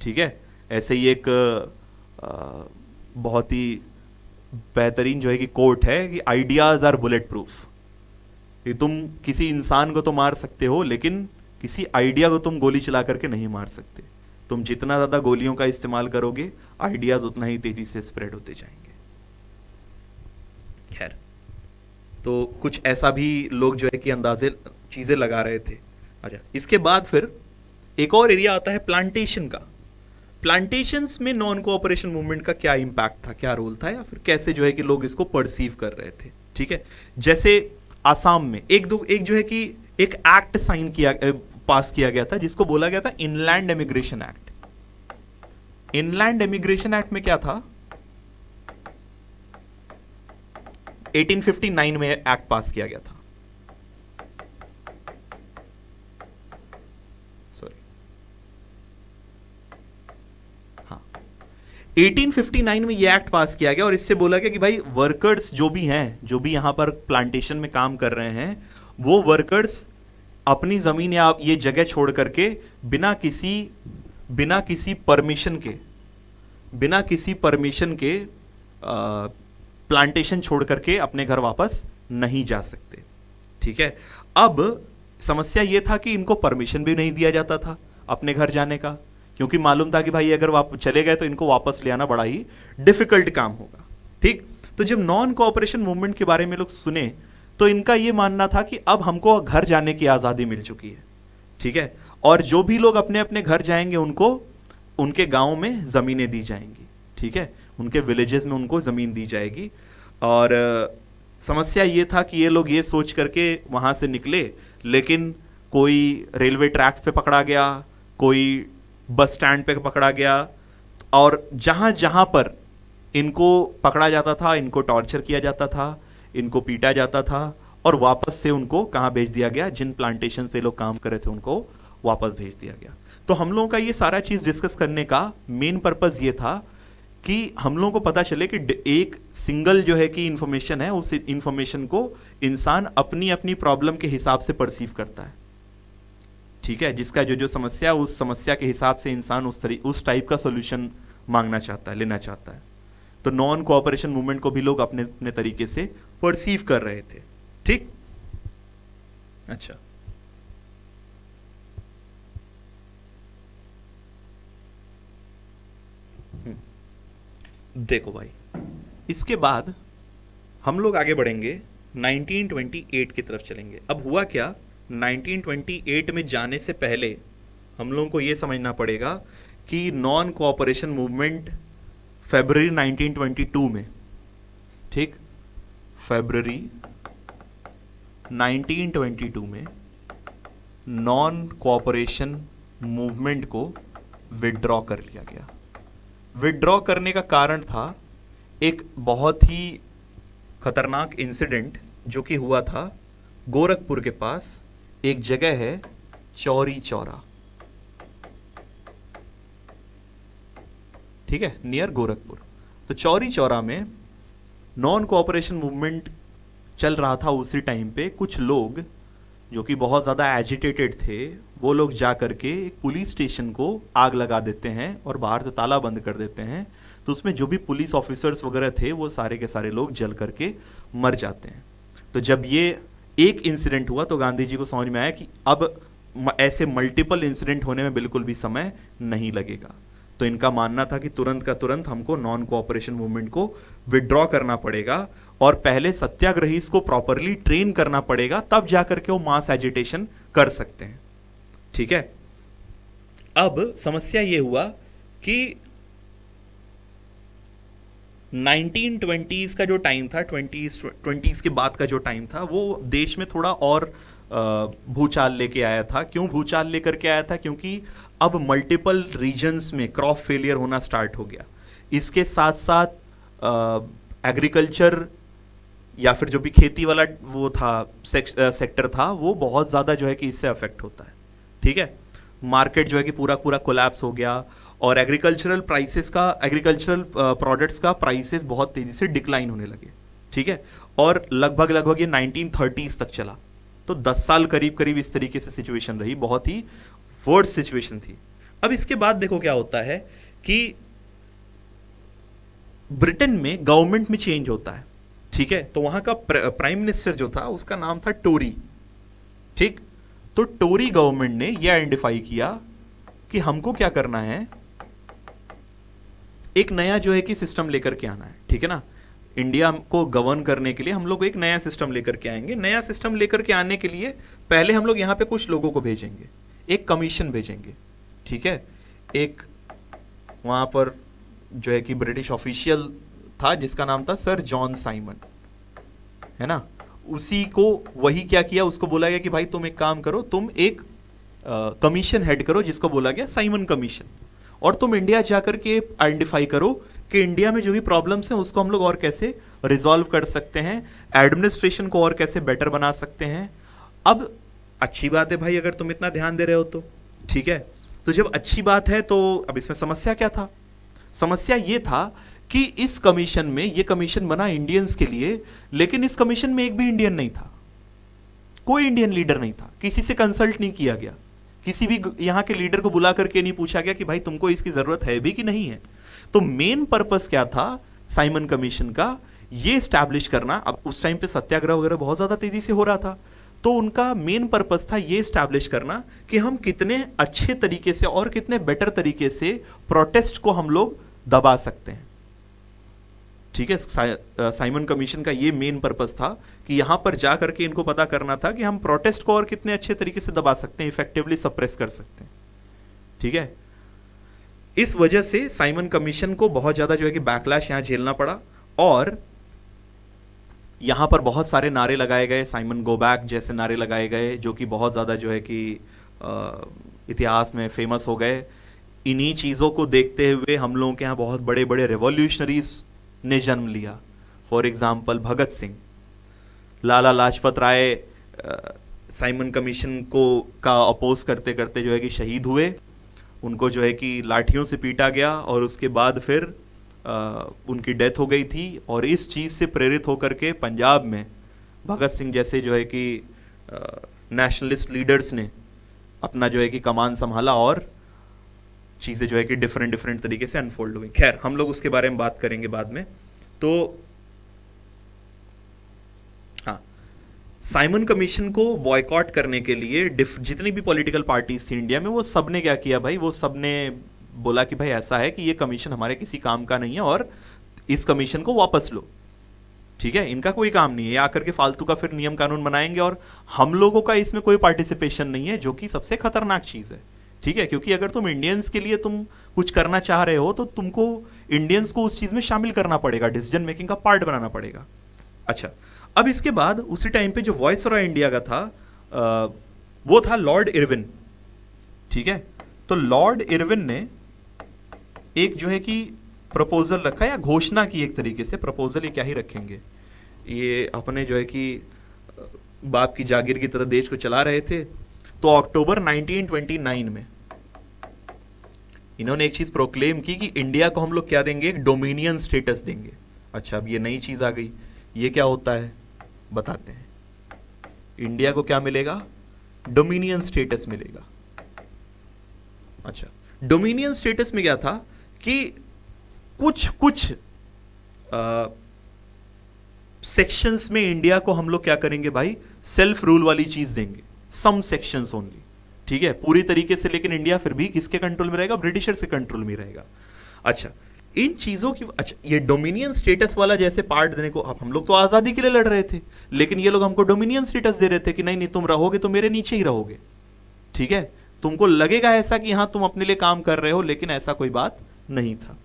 ठीक है, ऐसे ही एक बहुत ही बेहतरीन जो है कि कोट है कि आइडियाज आर बुलेट प्रूफ। कि तुम किसी इंसान को तो मार सकते हो लेकिन किसी आइडिया को तुम गोली चला करके नहीं मार सकते। तुम जितना ज्यादा गोलियों का इस्तेमाल करोगे आइडियाज उतना ही तेजी से स्प्रेड होते जाएंगे। खैर, तो कुछ ऐसा भी लोग जो है कि अंदाजे चीजें लगा रहे थे। अच्छा, इसके बाद फिर एक और एरिया आता है प्लांटेशन का। प्लांटेशंस में नॉन कोऑपरेशन मूवमेंट का क्या इंपैक्ट था, क्या रोल था, या फिर कैसे जो है कि लोग इसको परसीव कर रहे थे। ठीक है, जैसे आसाम में एक जो है कि एक एक्ट पास किया गया था जिसको बोला गया था inland emigration act. Inland emigration act में क्या था, 1859 में एक्ट पास किया गया था। 1859 में ये एक्ट पास किया गया और इससे बोला गया कि भाई वर्कर्स जो भी हैं, जो भी यहां पर प्लांटेशन में काम कर रहे हैं, वो वर्कर्स अपनी जमीन या ये जगह छोड़ करके बिना किसी परमिशन के प्लांटेशन छोड़ करके अपने घर वापस नहीं जा सकते। ठीक है, अब समस्या यह था कि इनको परमिशन भी नहीं दिया जाता था अपने घर जाने का, क्योंकि मालूम था कि भाई अगर चले गए तो इनको वापस ले आना बड़ा ही डिफिकल्ट काम होगा। ठीक, तो जब नॉन कोऑपरेशन मूवमेंट के बारे में लोग सुने तो इनका यह मानना था कि अब हमको घर जाने की आजादी मिल चुकी है। ठीक है, और जो भी लोग अपने अपने घर जाएंगे उनको उनके गांव में जमीनें दी जाएंगी। ठीक है, उनके विलेजेस में उनको जमीन दी जाएगी। और समस्या ये था कि ये लोग ये सोच करके वहां से निकले, लेकिन कोई रेलवे ट्रैक्स पे पकड़ा गया, कोई बस स्टैंड पे पकड़ा गया, और जहां जहां पर इनको पकड़ा जाता था इनको टॉर्चर किया जाता था, इनको पीटा जाता था, और वापस से उनको कहाँ भेज दिया गया, जिन प्लांटेशन पे लोग काम कर रहे थे उनको वापस भेज दिया गया। तो हम लोगों का ये सारा चीज डिस्कस करने का मेन पर्पस ये था कि हम लोगों को पता चले कि एक सिंगल जो है कि इंफॉर्मेशन है, उस इंफॉर्मेशन को इंसान अपनी अपनी प्रॉब्लम के हिसाब से परसीव करता है। ठीक है, जिसका जो जो समस्या, उस समस्या के हिसाब से इंसान उस टाइप का सोल्यूशन मांगना चाहता है, लेना चाहता है। तो नॉन कोऑपरेशन मूवमेंट को भी लोग अपने अपने तरीके से परसीव कर रहे थे। ठीक, अच्छा, देखो भाई, इसके बाद हम लोग आगे बढ़ेंगे, 1928 की तरफ चलेंगे। अब हुआ क्या, 1928 में जाने से पहले हम लोगों को यह समझना पड़ेगा कि नॉन कोऑपरेशन मूवमेंट फरवरी 1922 में, ठीक, फरवरी 1922 में नॉन कोऑपरेशन मूवमेंट को विड्रॉ कर लिया गया। विड्रॉ करने का कारण था एक बहुत ही खतरनाक इंसिडेंट जो कि हुआ था गोरखपुर के पास। एक जगह है चौरी चौरा, ठीक है, नियर गोरखपुर। तो चौरी चौरा में नॉन कोऑपरेशन मूवमेंट चल रहा था। उसी टाइम पे कुछ लोग जो कि बहुत ज़्यादा एजिटेटेड थे, वो लोग जा करके एक पुलिस स्टेशन को आग लगा देते हैं और बाहर से ताला बंद कर देते हैं। तो उसमें जो भी पुलिस ऑफिसर्स वगैरह थे वो सारे के सारे लोग जल करके मर जाते हैं। तो जब ये एक इंसिडेंट हुआ तो गांधी जी को समझ में आया कि अब ऐसे मल्टीपल इंसिडेंट होने में बिल्कुल भी समय नहीं लगेगा। तो इनका मानना था कि तुरंत का तुरंत हमको नॉन कोऑपरेशन मूवमेंट को विड्रॉ करना पड़ेगा और पहले सत्याग्रही को प्रॉपरली ट्रेन करना पड़ेगा, तब जाकर के वो मास एजिटेशन कर सकते हैं। ठीक है, अब समस्या ये हुआ कि 1920s का जो टाइम था, 20s के बाद का जो टाइम था, वो देश में थोड़ा और भूचाल लेके आया था। क्यों भूचाल लेकर के आया था? क्योंकि अब मल्टीपल रीजन्स में क्रॉप फेलियर होना स्टार्ट हो गया। इसके साथ साथ एग्रीकल्चर या फिर जो भी खेती वाला वो था सेक्टर था, वो बहुत ज़्यादा जो है कि इससे अफेक्ट होता है। ठीक है, मार्केट जो है कि पूरा पूरा कोलैप्स हो गया और एग्रीकल्चरल प्रोडक्ट्स का प्राइसेस बहुत तेज़ी से डिक्लाइन होने लगे। ठीक है, और लगभग ये 1930s तक चला। तो 10 साल करीब करीब इस तरीके से सिचुएशन रही, बहुत ही वर्स्ट सिचुएशन थी। अब इसके बाद देखो क्या होता है कि ब्रिटेन में गवर्नमेंट में चेंज होता है। ठीक है, तो वहां का प्राइम मिनिस्टर जो था उसका नाम था टोरी। ठीक, तो टोरी गवर्नमेंट ने यह आइडेंटिफाई किया कि हमको क्या करना है, एक नया जो है कि सिस्टम लेकर के आना है। ठीक है ना, इंडिया को गवर्न करने के लिए हम लोग एक नया सिस्टम लेकर के आएंगे। नया सिस्टम लेकर के आने के लिए पहले हम लोग यहां पे कुछ लोगों को भेजेंगे, एक कमीशन भेजेंगे। ठीक है, एक वहां पर जो है कि ब्रिटिश ऑफिशियल था जिसका नाम था सर जॉन साइमन, है ना। उसी को वही क्या किया, उसको बोला गया कि भाई तुम एक काम करो, तुम एक कमीशन हेड करो जिसको बोला गया साइमन कमीशन, और तुम इंडिया जाकर के आइडेंटिफाई करो कि इंडिया में जो भी प्रॉब्लम्स हैं उसको हम लोग और कैसे रिजॉल्व कर सकते हैं, एडमिनिस्ट्रेशन को और कैसे बेटर बना सकते हैं। अब अच्छी बात है भाई अगर तुम इतना ध्यान दे रहे हो तो, ठीक है। तो जब अच्छी बात है तो अब इसमें समस्या क्या था? समस्या ये था कि इस कमीशन में, ये कमीशन बना इंडियंस के लिए, लेकिन इस कमीशन में एक भी इंडियन नहीं था, कोई इंडियन लीडर नहीं था, किसी से कंसल्ट नहीं किया गया, किसी भी यहां के लीडर को बुला करके नहीं पूछा गया कि भाई तुमको इसकी जरूरत है भी कि नहीं है। तो मेन पर्पस क्या था साइमन कमीशन का? ये स्टैब्लिश करना। अब उस टाइम पे सत्याग्रह वगैरह बहुत ज्यादा तेजी से हो रहा था, तो उनका मेन पर्पस था ये स्टैब्लिश करना कि हम कितने अच्छे तरीके से और कितने बेटर तरीके से प्रोटेस्ट को हम लोग दबा सकते हैं। ठीक है, साइमन कमीशन का ये मेन पर्पस था कि यहां पर जा करके इनको पता करना था कि हम प्रोटेस्ट को और कितने अच्छे तरीके से दबा सकते हैं, इफेक्टिवली सप्रेस कर सकते हैं। ठीक है, इस वजह से साइमन कमीशन को बहुत ज्यादा जो है कि बैकलैश यहां झेलना पड़ा और यहां पर बहुत सारे नारे लगाए गए, साइमन गो बैक जैसे नारे लगाए गए, जो कि बहुत ज्यादा जो है कि इतिहास में फेमस हो गए। इन्हीं चीजों को देखते हुए हम लोगों के यहाँ बहुत बड़े बड़े रेवोल्यूशनरीज ने जन्म लिया। For example Bhagat Singh, Lala Lajpat Rai Simon commission को का अपोज करते करते जो है कि शहीद हुए। उनको जो है कि लाठियों से पीटा गया और उसके बाद फिर उनकी डेथ हो गई थी। और इस चीज़ से प्रेरित होकर के पंजाब में भगत सिंह जैसे जो है कि नेशनलिस्ट लीडर्स ने अपना जो है कि कमान संभाला और चीज़ें जो है कि डिफरेंट डिफरेंट तरीके से अनफोल्ड हुई। खैर, हम लोग उसके बारे में बात करेंगे बाद में। तो हाँ, साइमन कमीशन को बॉयकॉट करने के लिए जितनी भी पॉलिटिकल पार्टीज थी इंडिया में, वो सब ने क्या किया भाई, वो सब ने बोला कि भाई ऐसा है कि ये कमीशन हमारे किसी काम का नहीं है और इस कमीशन को वापस लो। ठीक है, इनका कोई काम नहीं है, आकर के फालतू का फिर नियम कानून बनाएंगे और हम लोगों का इसमें कोई पार्टिसिपेशन नहीं है, जो कि सबसे खतरनाक चीज है। ठीक है, क्योंकि अगर तुम इंडियंस के लिए तुम कुछ करना चाह रहे हो तो तुमको इंडियंस को उस चीज में शामिल करना पड़ेगा, डिसीजन मेकिंग का पार्ट बनाना पड़ेगा। अच्छा, अब इसके बाद उसी टाइम पे जो वॉइस ऑफ इंडिया का था वो था लॉर्ड इरविन। ठीक है, तो लॉर्ड इरविन ने एक जो है कि प्रपोजल रखा या घोषणा की, एक तरीके से प्रपोजल ये क्या ही रखेंगे, ये अपने जो है कि बाप की जागीर की तरह देश को चला रहे थे। तो अक्टूबर 1929 में इन्होंने एक चीज प्रोक्लेम की कि इंडिया को हम लोग क्या देंगे, एक डोमिनियन स्टेटस देंगे। अच्छा, अब ये नई चीज आ गई, ये क्या होता है बताते हैं। इंडिया को क्या मिलेगा, डोमिनियन स्टेटस मिलेगा। अच्छा, डोमिनियन स्टेटस में क्या था कि कुछ सेक्शंस में इंडिया को हम लोग क्या करेंगे भाई, सेल्फ रूल वाली चीज देंगे, सम सेक्शंस ओनली। ठीक है, पूरी तरीके से, लेकिन इंडिया फिर भी किसके कंट्रोल में रहेगा, ब्रिटिशर्स के कंट्रोल में रहेगा। अच्छा, इन चीजों की, अच्छा ये डोमिनियन स्टेटस वाला जैसे पार्ट देने को, अब हम लोग तो आजादी के लिए लड़ रहे थे, लेकिन ये लोग हमको डोमिनियन स्टेटस दे रहे थे कि नहीं नहीं तुम रहोगे तो मेरे नीचे ही रहोगे। ठीक है, तुमको लगेगा ऐसा कि हाँ तुम अपने लिए काम कर रहे हो, लेकिन ऐसा कोई बात नहीं था।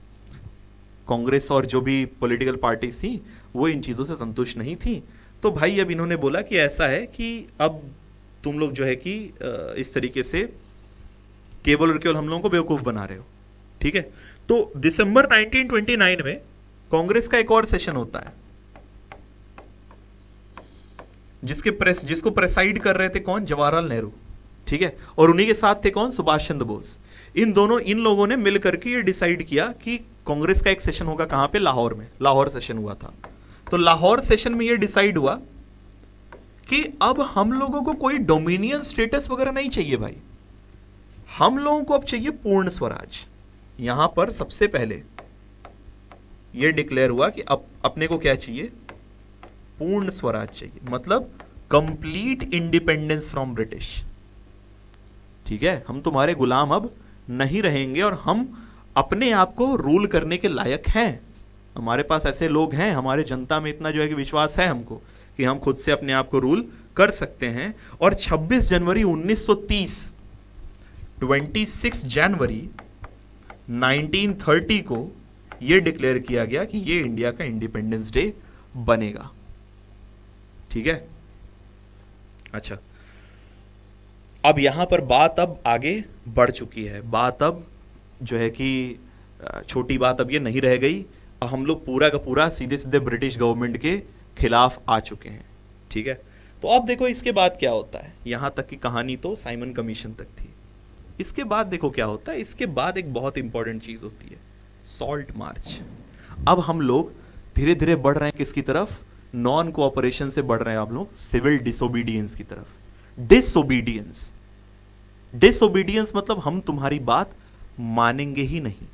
कांग्रेस और जो भी पॉलिटिकल पार्टीज थी वो इन चीजों से संतुष्ट नहीं थी। तो भाई अब इन्होंने बोला कि ऐसा है कि अब तुम लोग जो है कि इस तरीके से केवल और केवल हम लोगों को बेवकूफ बना रहे हो। ठीक है, तो दिसंबर 1929 में कांग्रेस का एक और सेशन होता है, जिसको प्रेसाइड कर रहे थे कौन, जवाहरलाल नेहरू। ठीक है, और उन्हीं के साथ थे कौन, सुभाष चंद्र बोस। इन लोगों ने मिलकर के ये डिसाइड किया कि कांग्रेस का एक सेशन होगा कहां पे, लाहौर में। लाहौर सेशन हुआ था। तो लाहौर सेशन में ये डिसाइड हुआ कि अब हम लोगों को कोई डोमिनियन स्टेटस वगैरह नहीं चाहिए भाई, हम लोगों को अब चाहिए पूर्ण स्वराज। यहां पर सबसे पहले यह डिक्लेयर हुआ कि अब अपने को क्या चाहिए, पूर्ण स्वराज चाहिए, मतलब कंप्लीट इंडिपेंडेंस फ्रॉम ब्रिटिश। ठीक है, हम तुम्हारे गुलाम अब नहीं रहेंगे और हम अपने आप को रूल करने के लायक हैं। हमारे पास ऐसे लोग हैं, हमारे जनता में इतना जो है कि विश्वास है हमको कि हम खुद से अपने आप को रूल कर सकते हैं। और 26 जनवरी 1930, 26 जनवरी 1930 को यह डिक्लेयर किया गया कि यह इंडिया का इंडिपेंडेंस डे बनेगा। ठीक है, अच्छा अब यहां पर बात अब आगे बढ़ चुकी है। बात अब जो है कि छोटी बात अब ये नहीं रह गई, अब हम लोग पूरा का पूरा सीधे सीधे ब्रिटिश गवर्नमेंट के खिलाफ आ चुके हैं। ठीक है, तो अब देखो इसके बाद क्या होता है। यहां तक की कहानी तो साइमन कमीशन तक थी। इसके बाद देखो क्या होता है। इसके बाद एक बहुत इंपॉर्टेंट चीज होती है, सॉल्ट मार्च। अब हम लोग धीरे धीरे बढ़ रहे हैं किसकी तरफ, नॉन कोऑपरेशन से बढ़ रहे हैं आप लोग सिविल डिसोबीडियंस की तरफ। डिसोबीडियंस मतलब हम तुम्हारी बात मानेंगे ही नहीं।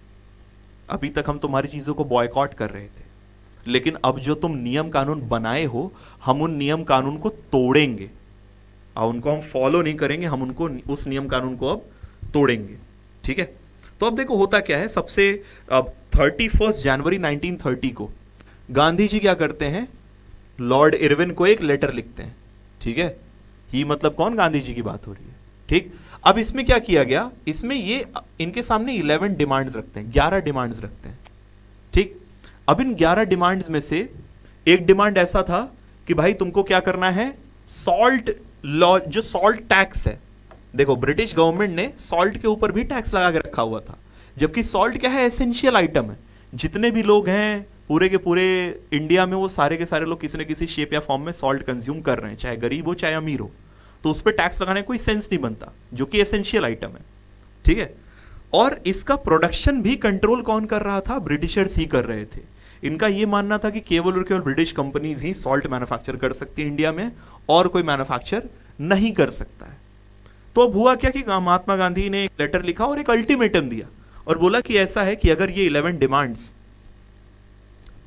अभी तक हम तुम्हारी चीजों को बॉयकॉट कर रहे थे, लेकिन अब जो तुम नियम कानून बनाए हो, हम उन नियम कानून को तोड़ेंगे। उनको हम फॉलो नहीं करेंगे, हम उनको उस नियम कानून को अब तोड़ेंगे। ठीक है, तो अब देखो होता क्या है, सबसे अब 31 जनवरी 1930 को गांधी जी क्या करते हैं, लॉर्ड इरविन को एक लेटर लिखते हैं। ठीक है, ही मतलब कौन, गांधी जी की बात हो रही है। ठीक, अब इसमें क्या किया गया, इसमें ये इनके सामने 11 डिमांड्स रखते हैं, 11 डिमांड्स रखते हैं। ठीक, अब इन 11 डिमांड्स में से एक डिमांड ऐसा था कि भाई तुमको क्या करना है, सॉल्ट लॉ, जो सॉल्ट टैक्स है, देखो ब्रिटिश गवर्नमेंट ने सॉल्ट के ऊपर भी टैक्स लगा के रखा हुआ था, जबकि सॉल्ट क्या है, एसेंशियल आइटम है। जितने भी लोग हैं पूरे के पूरे इंडिया में, वो सारे के सारे लोग किसी न किसी शेप या फॉर्म में सॉल्ट कंज्यूम कर रहे हैं, चाहे गरीब हो चाहे अमीर हो, तो उस पर टैक्स लगाने का कोई सेंस नहीं बनता, जो कि एसेंशियल आइटम है। ठीक है, और इसका प्रोडक्शन भी कंट्रोल कौन कर रहा था, ब्रिटिशर्स ही कर रहे थे। इनका यह मानना था कि केवल और केवल ब्रिटिश कंपनीज ही सॉल्ट मैन्युफैक्चर कर सकती है इंडिया में, और कोई मैन्युफैक्चर नहीं कर सकता है। तो अब हुआ क्या कि महात्मा गांधी ने एक लेटर लिखा और एक अल्टीमेटम दिया और बोला कि ऐसा है कि अगर ये 11 डिमांड्स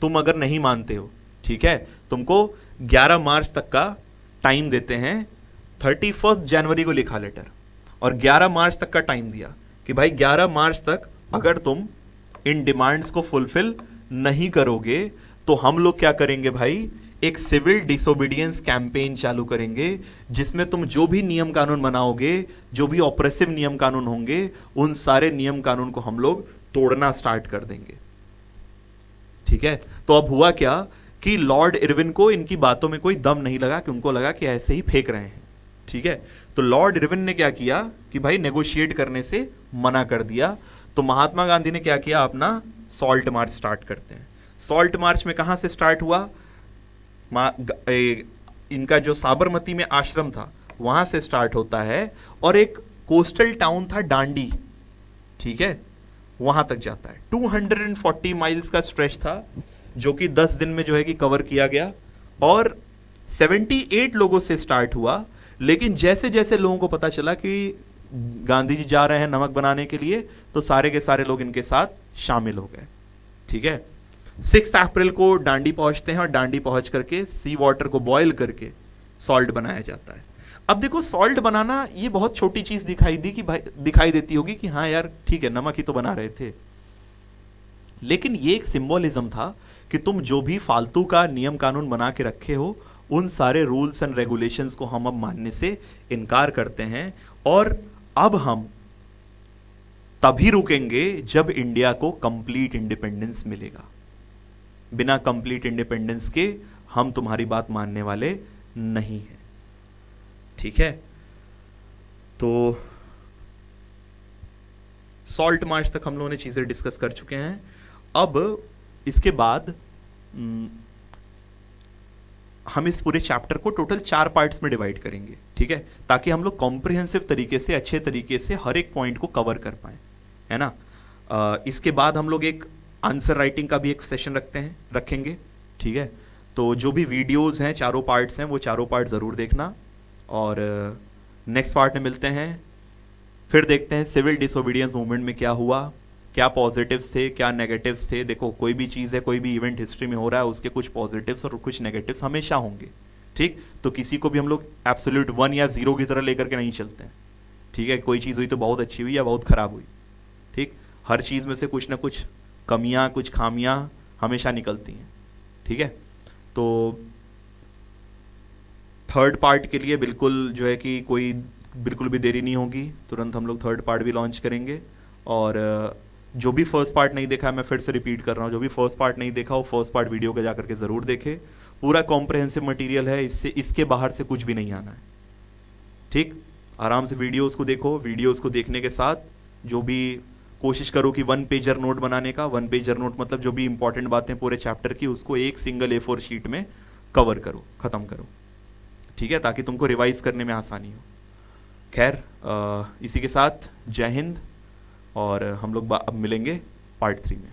तुम अगर नहीं मानते हो, ठीक है, तुमको 11 मार्च तक का टाइम देते हैं। 31 जनवरी को लिखा लेटर और 11 मार्च तक का टाइम दिया कि भाई 11 मार्च तक अगर तुम इन डिमांड्स को फुलफिल नहीं करोगे तो हम लोग क्या करेंगे भाई, एक सिविल डिसोबीडियंस कैंपेन चालू करेंगे, जिसमें तुम जो भी नियम कानून बनाओगे, जो भी ऑपरेसिव नियम कानून होंगे, उन सारे नियम कानून को हम लोग तोड़ना स्टार्ट कर देंगे। ठीक है, तो अब हुआ क्या कि लॉर्ड इरविन को इनकी बातों में कोई दम नहीं लगा, कि उनको लगा कि ऐसे ही फेंक रहे हैं। ठीक है, तो लॉर्ड इरविन ने क्या किया कि भाई नेगोशिएट करने से मना कर दिया। तो महात्मा गांधी ने क्या किया, अपना सॉल्ट मार्च स्टार्ट करते हैं। सॉल्ट मार्च में कहां से स्टार्ट हुआ, इनका जो साबरमती में आश्रम था वहां से स्टार्ट होता है, और एक कोस्टल टाउन था डांडी, ठीक है, वहां तक जाता है। 240 माइल्स का स्ट्रेच था, जो कि 10 दिन में जो है कि कवर किया गया, और 78 लोगों से स्टार्ट हुआ। लेकिन जैसे जैसे लोगों को पता चला कि गांधी जी जा रहे हैं नमक बनाने के लिए, तो सारे के सारे लोग इनके साथ शामिल हो गए। ठीक है, 6 अप्रैल को डांडी पहुंचते हैं, और डांडी पहुंच करके सी वाटर को बॉयल करके सॉल्ट बनाया जाता है। अब देखो सॉल्ट बनाना ये बहुत छोटी चीज दिखाई दी कि भाई, दिखाई देती होगी कि हाँ यार ठीक है, नमक ही तो बना रहे थे, लेकिन ये एक सिंबोलिज्म था कि तुम जो भी फालतू का नियम कानून बना के रखे हो, उन सारे रूल्स एंड रेगुलेशंस को हम अब मानने से इनकार करते हैं, और अब हम तभी रुकेंगे जब इंडिया को कंप्लीट इंडिपेंडेंस मिलेगा। बिना कंप्लीट इंडिपेंडेंस के हम तुम्हारी बात मानने वाले नहीं हैं। ठीक है, तो सॉल्ट मार्च तक हम लोगों ने चीजें डिस्कस कर चुके हैं। अब इसके बाद हम इस पूरे चैप्टर को टोटल 4 पार्ट्स में डिवाइड करेंगे, ठीक है, ताकि हम लोग कॉम्प्रिहेंसिव तरीके से, अच्छे तरीके से हर एक पॉइंट को कवर कर पाए, है ना। इसके बाद हम लोग एक आंसर राइटिंग का भी एक सेशन रखेंगे, ठीक है। तो जो भी वीडियोस हैं, चारों पार्ट्स हैं, वो चारों पार्ट ज़रूर देखना, और नेक्स्ट पार्ट में मिलते हैं। फिर देखते हैं सिविल डिसोबीडियंस मूवमेंट में क्या हुआ, क्या पॉजिटिव्स थे, क्या नेगेटिव्स थे। देखो कोई भी चीज़ है, कोई भी इवेंट हिस्ट्री में हो रहा है, उसके कुछ पॉजिटिव्स और कुछ नेगेटिव्स हमेशा होंगे, ठीक। तो किसी को भी हम लोग एब्सोल्यूट 1 या 0 की तरह लेकर के नहीं चलते हैं, ठीक है। कोई चीज़ हुई तो बहुत अच्छी हुई या बहुत ख़राब हुई, ठीक। हर चीज़ में से कुछ ना कुछ कमियां, कुछ खामियां हमेशा निकलती हैं, ठीक है। तो थर्ड पार्ट के लिए बिल्कुल जो है कि कोई बिल्कुल भी देरी नहीं होगी, तुरंत हम लोग थर्ड पार्ट भी लॉन्च करेंगे। और जो भी फर्स्ट पार्ट नहीं देखा है, मैं फिर से रिपीट कर रहा हूँ, जो भी फर्स्ट पार्ट नहीं देखा वो फर्स्ट पार्ट वीडियो को जाकर के ज़रूर देखे। पूरा कॉम्प्रहेंसिव मटेरियल है, इसके बाहर से कुछ भी नहीं आना है, ठीक। आराम से वीडियोस को देखो, वीडियोस को देखने के साथ जो भी कोशिश करो कि 1 पेजर नोट बनाने का। 1 पेजर नोट मतलब जो भी इंपॉर्टेंट बातें पूरे चैप्टर की, उसको एक सिंगल A4 शीट में कवर करो, ख़त्म करो, ठीक है, ताकि तुमको रिवाइज करने में आसानी हो। खैर, इसी के साथ जय हिंद, और हम लोग अब मिलेंगे पार्ट 3 में।